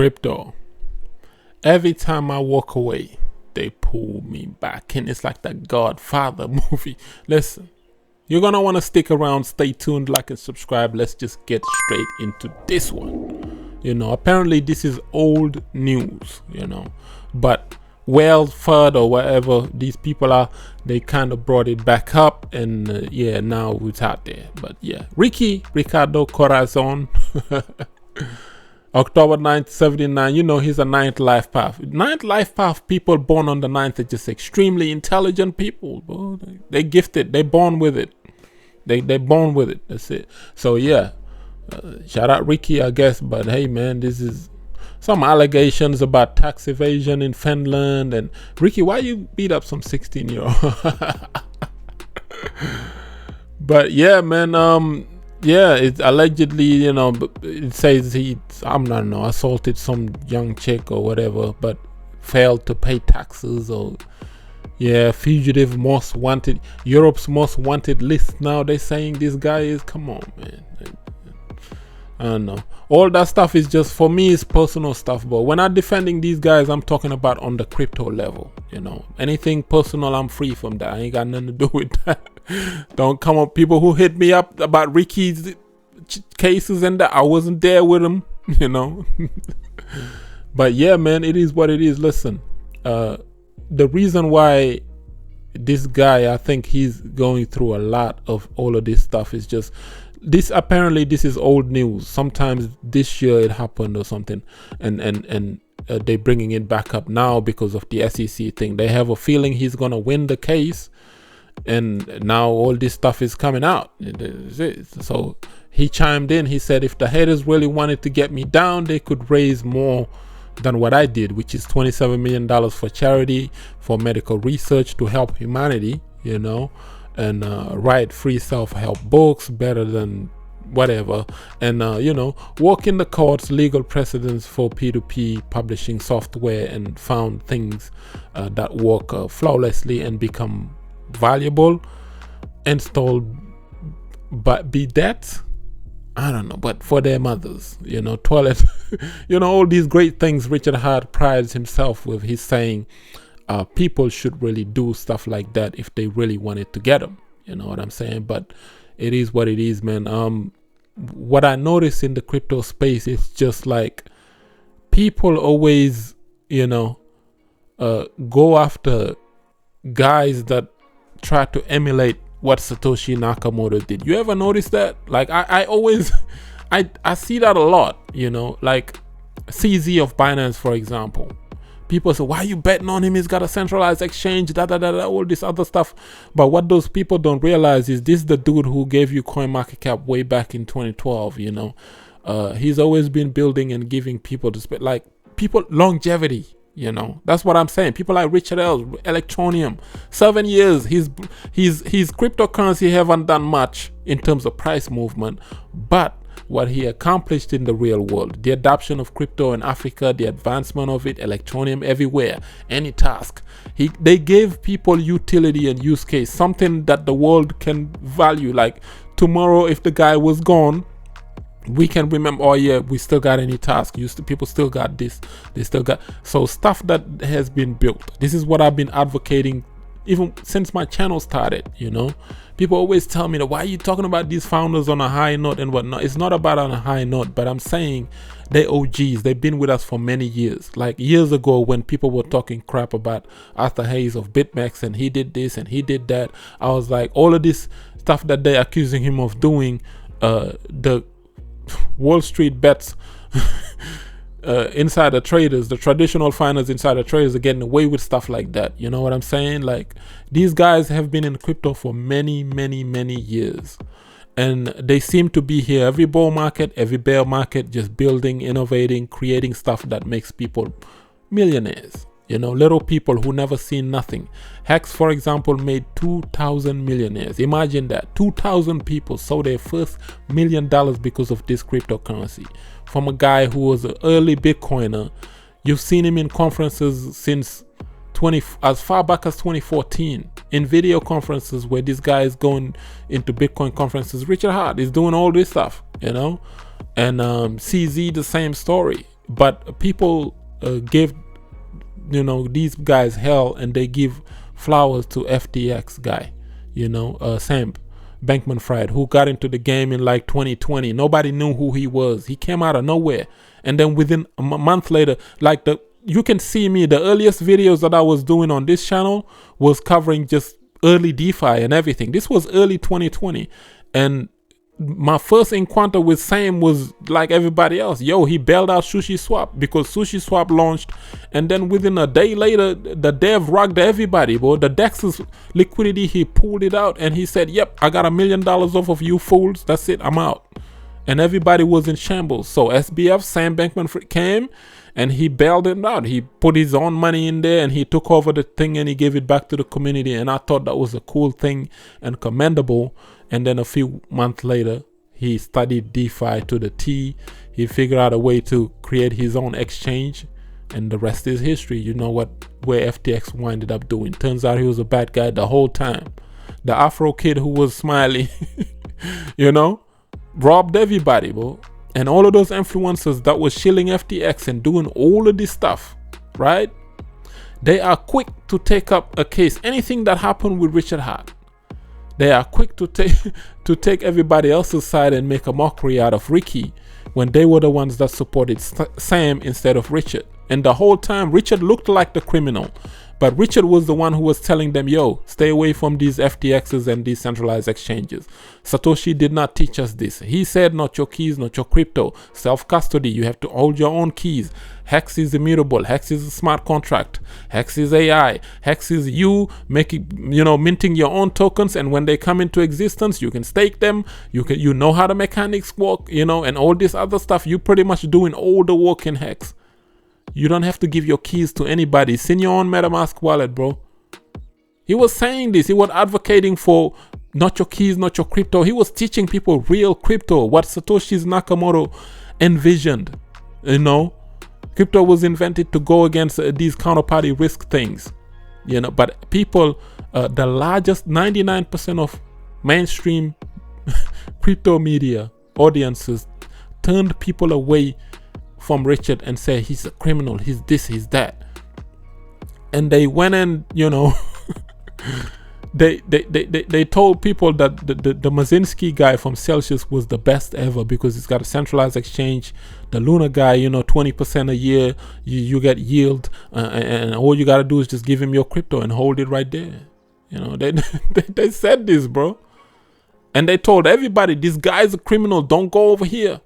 Crypto. Every time I walk away, they pull me back. And it's like that Godfather movie. Listen, you're going to want to stick around. Stay tuned, like and subscribe. Let's just get straight into this one. You know, apparently this is old news, you know. But Welford or wherever these people are, they kind of brought it back up. And yeah, now it's out there. But yeah, Ricardo Corazon. October 9th, 79, you know, he's a ninth life path. Ninth life path people born on the 9th are just extremely intelligent people, bro. They gifted, they born with it. They born with it, that's it. So yeah, shout out Ricky, I guess, but hey man, this is some allegations about tax evasion in Finland. And Ricky, why you beat up some 16-year-old? But yeah, man, yeah, it's allegedly, you know, it says he, I don't know, assaulted some young chick or whatever, but failed to pay taxes. Or yeah, fugitive most wanted, Europe's most wanted list. Now they're saying this guy is, come on, man. I don't know. All that stuff is just, for me, it's personal stuff. But when I'm defending these guys, I'm talking about on the crypto level. You know, anything personal, I'm free from that. I ain't got nothing to do with that. Don't come up, people who hit me up about Ricky's cases and that I wasn't there with him, you know. But yeah, man, it is what it is. Listen, the reason why this guy, I think he's going through a lot of all of this stuff is just this. Apparently this is old news. Sometimes this year it happened or something, and they're bringing it back up now because of the SEC thing. They have a feeling he's gonna win the case, and now all this stuff is coming out. So he chimed in. He said, if the haters really wanted to get me down, they could raise more than what I did, which is $27 million for charity, for medical research to help humanity, you know, and write free self-help books better than whatever, and you know, walk in the courts, legal precedents for P2P publishing software, and found things that work flawlessly and become valuable, installed, but be that, I don't know, but for their mothers, you know, toilet, you know, all these great things Richard Heart prides himself with. He's saying people should really do stuff like that if they really wanted to get them, you know what I'm saying? But it is what it is, man. What I notice in the crypto space is just like people always, you know, go after guys that try to emulate what Satoshi Nakamoto did. You ever notice that? Like I always I see that a lot, you know, like CZ of Binance, for example. People say, why are you betting on him? He's got a centralized exchange, all this other stuff. But what those people don't realize is this is the dude who gave you CoinMarketCap way back in 2012, you know. He's always been building and giving people to spend, like people, longevity. You know, that's what I'm saying. People like Richard L, Electronium, 7 years. His cryptocurrency haven't done much in terms of price movement, but what he accomplished in the real world, the adoption of crypto in Africa, the advancement of it, Electronium everywhere, any task. They gave people utility and use case, something that the world can value. Like tomorrow, if the guy was gone, we can remember, oh yeah, we still got any task. People still got this. They still got, so stuff that has been built. This is what I've been advocating even since my channel started, you know. People always tell me that, why are you talking about these founders on a high note and whatnot? It's not about on a high note, but I'm saying they're OGs. They've been with us for many years. Like years ago when people were talking crap about Arthur Hayes of BitMEX and he did this and he did that, I was like, all of this stuff that they're accusing him of doing, the Wall Street bets insider traders, the traditional finance insider traders are getting away with stuff like that. You know what I'm saying? Like these guys have been in crypto for many years, and they seem to be here every bull market, every bear market, just building, innovating, creating stuff that makes people millionaires. You know, little people who never seen nothing. Hex, for example, made 2,000 millionaires. Imagine that. 2,000 people sold their first $1 million because of this cryptocurrency. From a guy who was an early Bitcoiner. You've seen him in conferences since as far back as 2014. In video conferences where this guy is going into Bitcoin conferences. Richard Heart is doing all this stuff, you know. And CZ, the same story. but people gave, you know, these guys hell, and they give flowers to FTX guy, you know, Sam Bankman-Fried, who got into the game in like 2020. Nobody knew who he was. He came out of nowhere, and then within a month later, like you can see me, the earliest videos that I was doing on this channel was covering just early DeFi and everything. This was early 2020, and my first encounter with Sam was like everybody else. Yo, he bailed out SushiSwap because SushiSwap launched, and then within a day later, the dev rocked everybody, bro. The DEX's liquidity, he pulled it out, and he said, yep, I got $1 million off of you fools. That's it, I'm out. And everybody was in shambles. So SBF, Sam Bankman came, and he bailed it out. He put his own money in there, and he took over the thing, and he gave it back to the community. And I thought that was a cool thing and commendable. And then a few months later, he studied DeFi to the T. He figured out a way to create his own exchange, and the rest is history. You know where FTX winded up doing. Turns out he was a bad guy the whole time. The Afro kid who was smiling, you know, robbed everybody, bro. And all of those influencers that was shilling FTX and doing all of this stuff, right? They are quick to take up a case. Anything that happened with Richard Heart, they are quick to take everybody else's side and make a mockery out of Ricky, when they were the ones that supported Sam instead of Richard. And the whole time, Richard looked like the criminal, but Richard was the one who was telling them, yo, stay away from these FTXs and decentralized exchanges. Satoshi did not teach us this. He said, not your keys, not your crypto. Self-custody, you have to hold your own keys. Hex is immutable. Hex is a smart contract. Hex is AI. Hex is you making, you know, minting your own tokens, and when they come into existence, you can stake them. You know how the mechanics work, you know, and all this other stuff. You pretty much doing all the work in Hex. You don't have to give your keys to anybody. It's in your own MetaMask wallet, bro. He was saying this. He was advocating for not your keys, not your crypto. He was teaching people real crypto, what Satoshi Nakamoto envisioned. You know, crypto was invented to go against these counterparty risk things. You know, but people, the largest 99% of mainstream crypto media audiences turned people away from Richard and say he's a criminal, he's this, he's that. And they went and, you know, they told people that the Mazinski guy from Celsius was the best ever because he's got a centralized exchange. The Luna guy, you know, 20% a year, you get yield, and all you gotta do is just give him your crypto and hold it right there. You know, they said this, bro. And they told everybody, this guy's a criminal, don't go over here.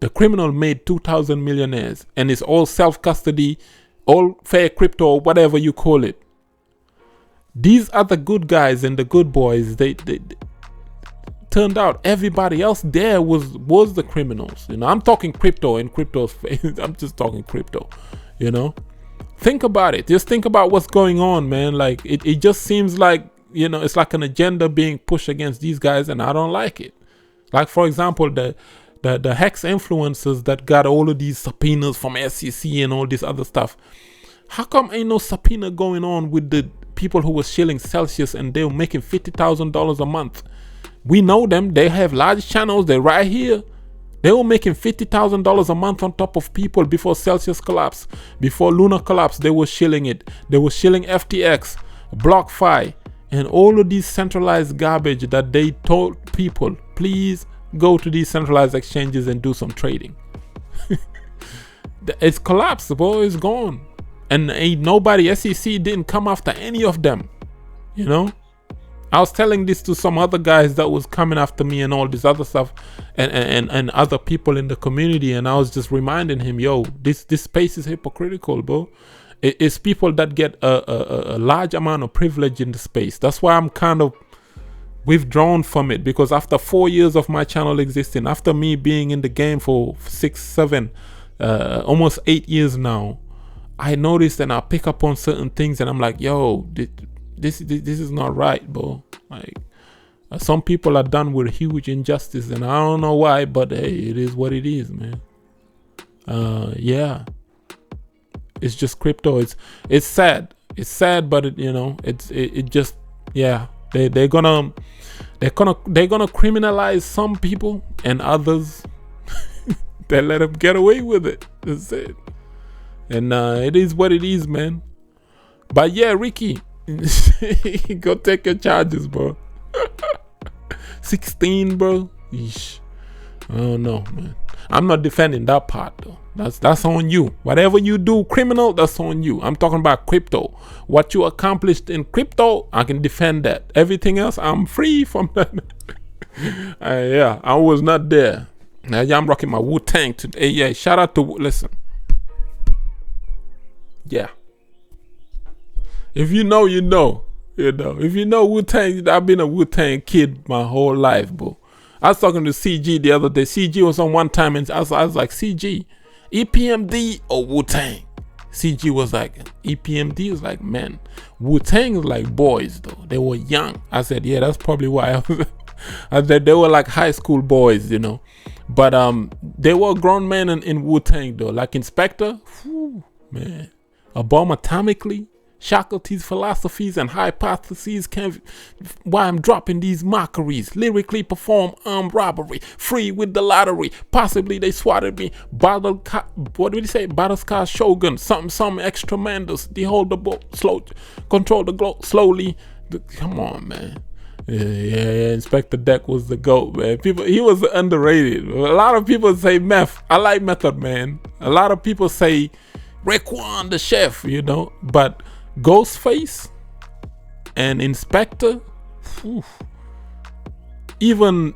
The criminal made 2,000 millionaires, and it's all self-custody, all fair crypto, or whatever you call it. These are the good guys and the good boys. They turned out everybody else there was the criminals. You know, I'm talking crypto and crypto's face. I'm just talking crypto, you know. Think about it. Just think about what's going on, man. Like, it just seems like, you know, it's like an agenda being pushed against these guys, and I don't like it. Like, for example, the Hex influencers that got all of these subpoenas from SEC and all this other stuff. How come ain't no subpoena going on with the people who was shilling Celsius and they were making $50,000 a month? We know them. They have large channels. They're right here. They were making $50,000 a month on top of people before Celsius collapsed. Before Luna collapsed, they were shilling it. They were shilling FTX, BlockFi, and all of these centralized garbage that they told people, please go to these centralized exchanges and do some trading. It's collapsed, bro. It's gone. And ain't nobody, SEC didn't come after any of them. You know? I was telling this to some other guys that was coming after me and all this other stuff, and other people in the community, and I was just reminding him, yo, this space is hypocritical, bro. It's people that get a large amount of privilege in the space. That's why I'm kind of withdrawn from it, because after 4 years of my channel existing, after me being in the game for 6, 7, almost 8 years now, I noticed and I pick up on certain things, and I'm like, yo, this is not right, bro. Like, some people are done with huge injustice, and I don't know why, but hey, it is what it is, man. Yeah, it's just crypto. It's sad. It's sad, but it, you know, it just, yeah. They're gonna criminalize some people, and others They let him get away with it. That's it. And it is what it is, man. But yeah, Ricky, go take your charges, bro. 16, bro. Yeesh. I don't know, man. I'm not defending that part though. That's on you. Whatever you do criminal, that's on you. I'm talking about crypto. What you accomplished in crypto, I can defend that. Everything else, I'm free from that. Yeah, I was not there. Now yeah, I'm rocking my Wu-Tang today. Yeah, shout out to listen. Yeah. If you know, you know. You know. If you know Wu-Tang, I've been a Wu-Tang kid my whole life, bro. I was talking to CG the other day. CG was on one time and I was like, CG, EPMD or Wu-Tang? CG was like, EPMD was like, man, Wu-Tang is like boys though. They were young. I said, yeah, that's probably why. I said they were like high school boys, you know. But they were grown men in Wu-Tang though. Like Inspector, whew, man. A bomb atomically. Shackleton's philosophies and hypotheses can why I'm dropping these mockeries. Lyrically perform armed robbery, free with the lottery. Possibly they swatted me. What did he say? Battlescar Shogun, something extra tremendous. They hold the boat slow, control the globe slowly. Come on, man. Yeah, Inspector Deck was the GOAT, man. He was underrated. A lot of people say Meth. I like Method Man. A lot of people say Raekwon the Chef, you know, but Ghostface and Inspector, whew, even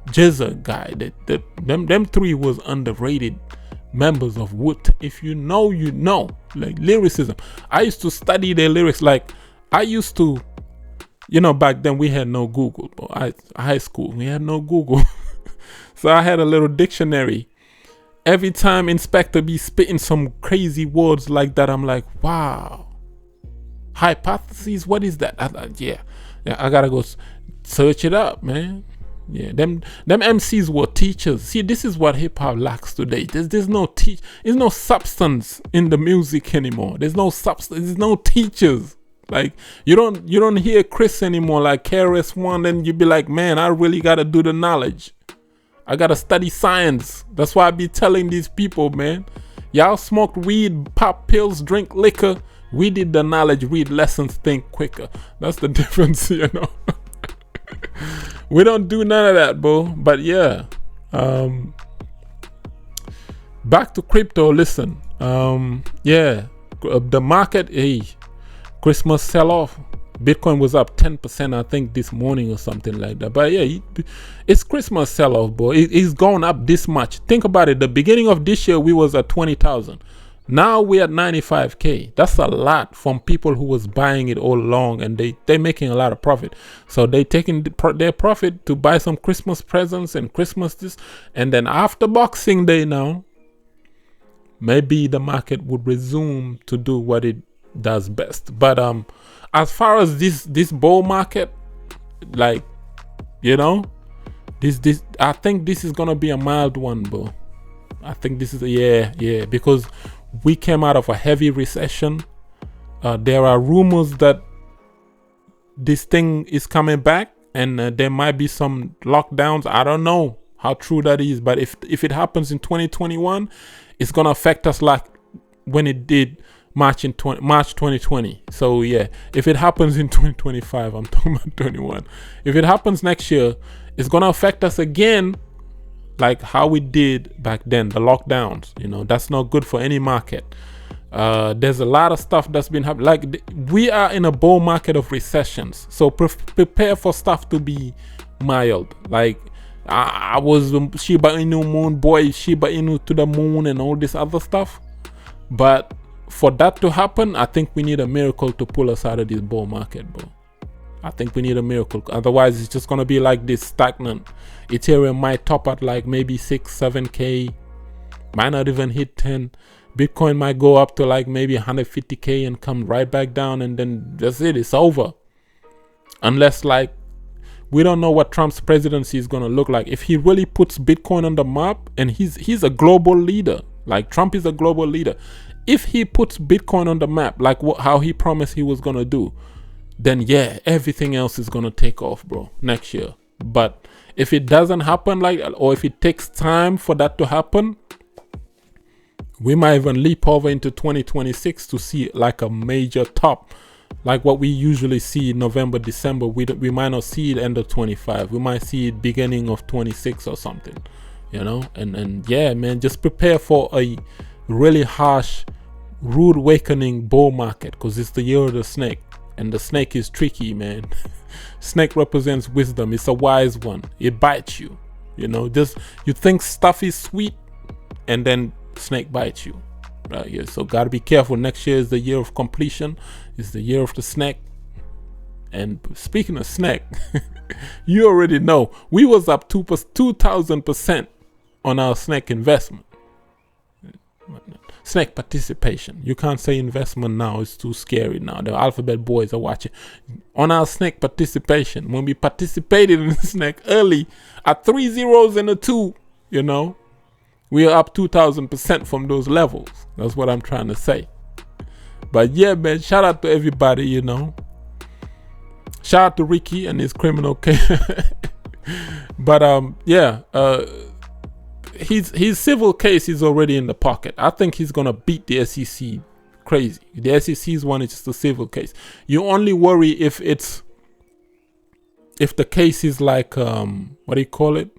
Jizza guy, them three was underrated members of Wood. If you know, you know. Like lyricism, I used to study their lyrics. Like I used to, you know, back then we had no Google, but high school we had no Google. So I had a little dictionary. Every time Inspector be spitting some crazy words like that, I'm like, wow. Hypotheses, what is that? Yeah, I gotta go search it up, man. Yeah, them MCs were teachers. See, this is what hip hop lacks today. There's no there's no substance in the music anymore. There's no substance. There's no teachers. Like you don't hear Chris anymore like KRS-One, and you be like, man, I really gotta do the knowledge. I gotta study science. That's why I be telling these people, man. Y'all smoked weed, pop pills, drink liquor. We did the knowledge, read lessons, think quicker. That's the difference, you know. We don't do none of that, bro. But yeah. Back to crypto, listen. Yeah. The market, hey, Christmas sell-off. Bitcoin was up 10%, I think, this morning or something like that. But yeah, it's Christmas sell-off, bro. It's gone up this much. Think about it. The beginning of this year, we was at 20,000. Now we're at 95K. That's a lot from people who was buying it all along, and they making a lot of profit. So they taking their profit to buy some Christmas presents and Christmas this. And then after Boxing Day now, maybe the market would resume to do what it does best. But as far as this bull market, like, you know, this I think this is gonna be a mild one, bro. I think this is yeah, because we came out of a heavy recession. There are rumors that this thing is coming back, and there might be some lockdowns. I don't know how true that is, but if it happens in 2021, it's gonna affect us like when it did March 2020. So yeah, if it happens in 2025, I'm talking about 21. If it happens next year, it's gonna affect us again, like how we did back then, the lockdowns. You know, that's not good for any market. There's a lot of stuff that's been happening. Like we are in a bull market of recessions, so prepare for stuff to be mild. Like I was Shiba Inu moon boy, Shiba Inu to the moon and all this other stuff, but for that to happen, I think we need a miracle to pull us out of this bull market, bro. I think we need a miracle. Otherwise, it's just going to be like this stagnant. Ethereum might top at like maybe 6-7K. Might not even hit 10. Bitcoin might go up to like maybe 150K and come right back down. And then that's it. It's over. Unless like, we don't know what Trump's presidency is going to look like. If he really puts Bitcoin on the map, and he's a global leader. Like Trump is a global leader. If he puts Bitcoin on the map, like how he promised he was going to do, then yeah, everything else is going to take off, bro, next year. But if it doesn't happen or if it takes time for that to happen, we might even leap over into 2026 to see like a major top, like what we usually see in November, December. We might not see it end of 25. We might see it beginning of 26 or something, you know. And yeah, man, just prepare for a really harsh, rude awakening bull market, because it's the year of the snake, and the snake is tricky, man. Snake represents wisdom. It's a wise one. It bites you, you know. Just you think stuff is sweet, and then snake bites you, right? Yeah, so gotta be careful. Next year is the year of completion. It's the year of the snake. And speaking of snake, you already know we was up 2,000% on our snake investment. Snake participation. You can't say investment now, it's too scary now. The alphabet boys are watching. On our snake participation, when we participated in the snake early at 3 zeros and a 2, you know, we are up 2,000% from those levels. That's what I'm trying to say. But yeah, man, shout out to everybody, you know. Shout out to Ricky and his criminal case. But yeah, his civil case is already in the pocket. I think he's gonna beat the SEC crazy. The SEC's one is just a civil case. You only worry if the case is like what do you call it?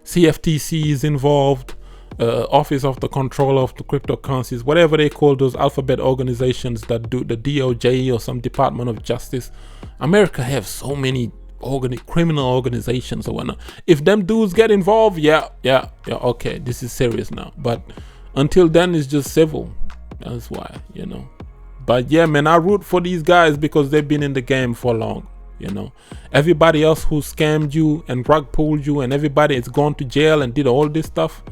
CFTC is involved. Office of the Controller of the Cryptocurrencies, whatever they call those alphabet organizations that do the DOJ or some Department of Justice. America have so many criminal organizations or whatnot. If them dudes get involved, yeah, okay, this is serious now. But until then, it's just civil. That's why, you know. But yeah, man, I root for these guys because they've been in the game for long. You know, everybody else who scammed you and rug pulled you and everybody has gone to jail and did all this stuff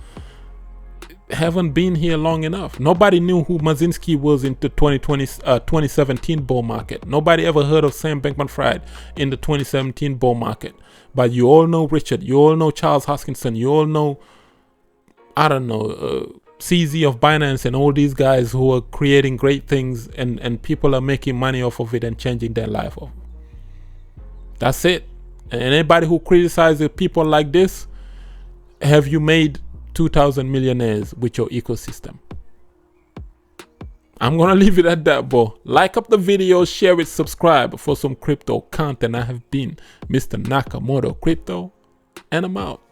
haven't been here long enough. Nobody knew who Mazinski was in the 2017 bull market. Nobody ever heard of Sam Bankman-Fried in the 2017 bull market. But you all know Richard. You all know Charles Hoskinson. You all know, I don't know, CZ of Binance and all these guys who are creating great things and people are making money off of it and changing their life off. That's it. And anybody who criticizes people like this, have you made 2,000 millionaires with your ecosystem? I'm gonna leave it at that, bro. Like up the video, share it, subscribe for some crypto content. I have been Mr. Nakamoto Crypto, and I'm out.